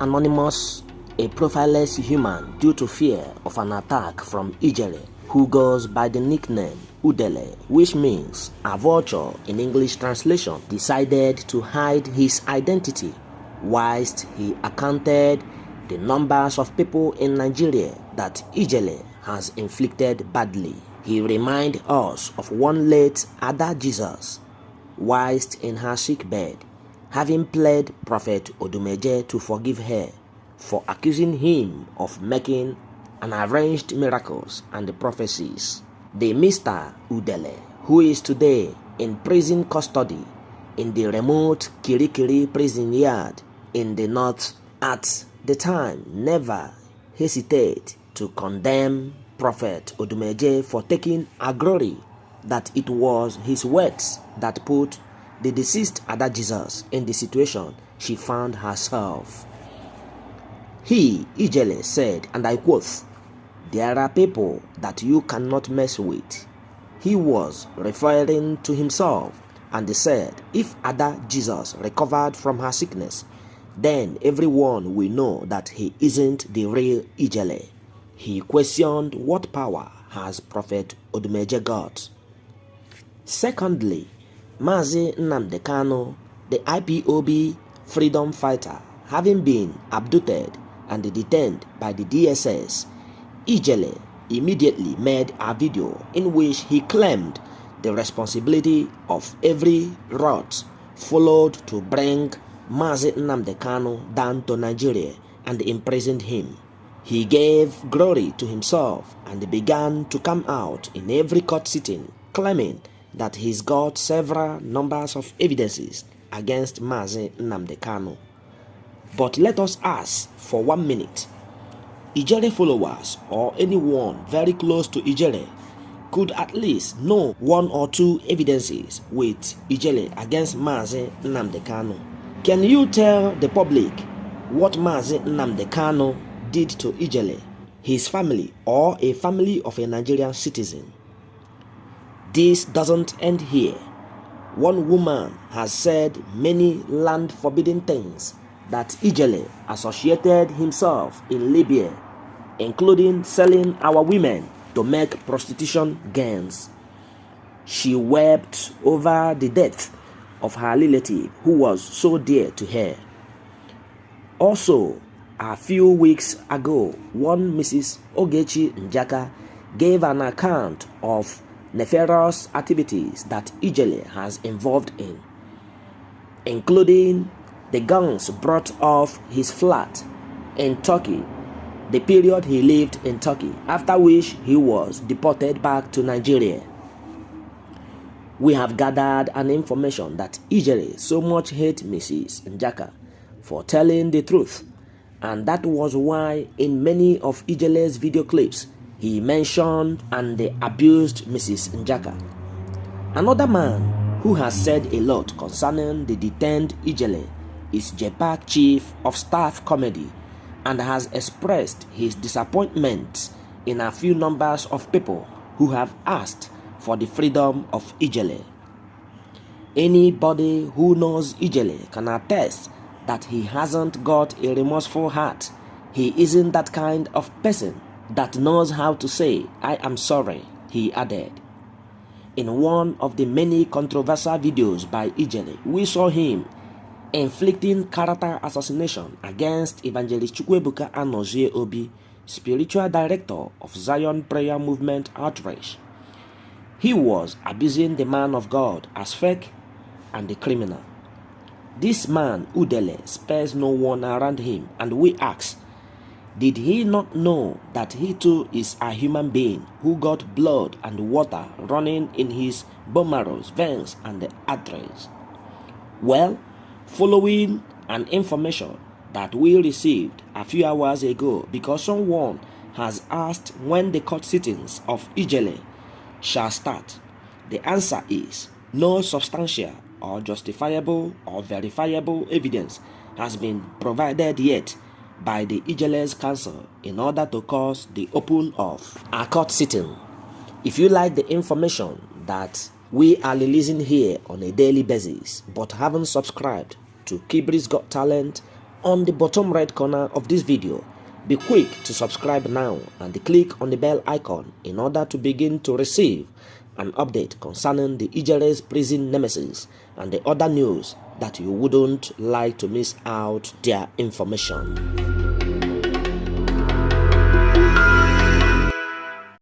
anonymous, a profileless human due to fear of an attack from Ijele, who goes by the nickname Ijele, which means a vulture in English translation, decided to hide his identity whilst he accounted the numbers of people in Nigeria that Ijele has inflicted badly. He reminded us of one late Ada Jesus, whilst in her sick bed, having pled Prophet Odumeje to forgive her for accusing him of making an arranged miracles and prophecies. The Mr. Ijele, who is today in prison custody in the remote Kirikiri prison yard in the north, at the time never hesitated to condemn Prophet Odumeje for taking a glory that it was his words that put the deceased Ada Jesus in the situation she found herself. He, Ijele, said, and I quote, "There are people that you cannot mess with." He was referring to himself, and he said, if Ada Jesus recovered from her sickness, then everyone will know that he isn't the real Ijele. He questioned what power has Prophet Odumeje got. Secondly, Mazi Nnamdi Kanu, the IPOB freedom fighter, having been abducted and detained by the DSS, Ijele immediately made a video in which he claimed the responsibility of every route followed to bring Mazi Nnamdi Kanu down to Nigeria and imprisoned him. He gave glory to himself and began to come out in every court sitting claiming that he's got several numbers of evidences against Mazi Nnamdi Kanu. But let us ask for 1 minute. Ijele followers or anyone very close to Ijele could at least know 1 or 2 evidences with Ijele against Mazi Nnamdi Kanu. Can you tell the public what Mazi Nnamdi Kanu did to Ijele, his family, or a family of a Nigerian citizen? This doesn't end here. One woman has said many land-forbidden things that Ijele associated himself in Libya, including selling our women to make prostitution gains. She wept over the death of her relative who was so dear to her. Also, a few weeks ago, one Mrs. Ogechi Njaka gave an account of nefarious activities that Ijele has involved in, including the guns brought off his flat in Turkey, the period he lived in Turkey, after which he was deported back to Nigeria. We have gathered an information that Ijele so much hates Mrs. Njaka for telling the truth, and that was why in many of Ijele's video clips he mentioned and abused Mrs. Njaka. Another man who has said a lot concerning the detained Ijele is JPAC Chief of Staff Comedy, and has expressed his disappointment in a few numbers of people who have asked for the freedom of Ijele. Anybody who knows Ijele can attest that he hasn't got a remorseful heart. He isn't that kind of person that knows how to say, "I am sorry," he added. In one of the many controversial videos by Ijele, we saw him inflicting character assassination against Evangelist Chukwuebuka Anozie Obi, spiritual director of Zion Prayer Movement Outreach. He was abusing the man of God as fake and a criminal. This man, Ijele, spares no one around him, and we ask, did he not know that he too is a human being who got blood and water running in his bone marrow, veins, and arteries? Well, following an information that we received a few hours ago, because someone has asked when the court sittings of Ijele shall start, the answer is no substantial or justifiable or verifiable evidence has been provided yet by the Ijele's counsel in order to cause the open of a court sitting. If you like the information that we are releasing here on a daily basis but haven't subscribed to Kibri's Got Talent on the bottom right corner of this video. Be quick to subscribe now and click on the bell icon in order to begin to receive an update concerning the Ijele's prison nemesis and the other news that you wouldn't like to miss out their information.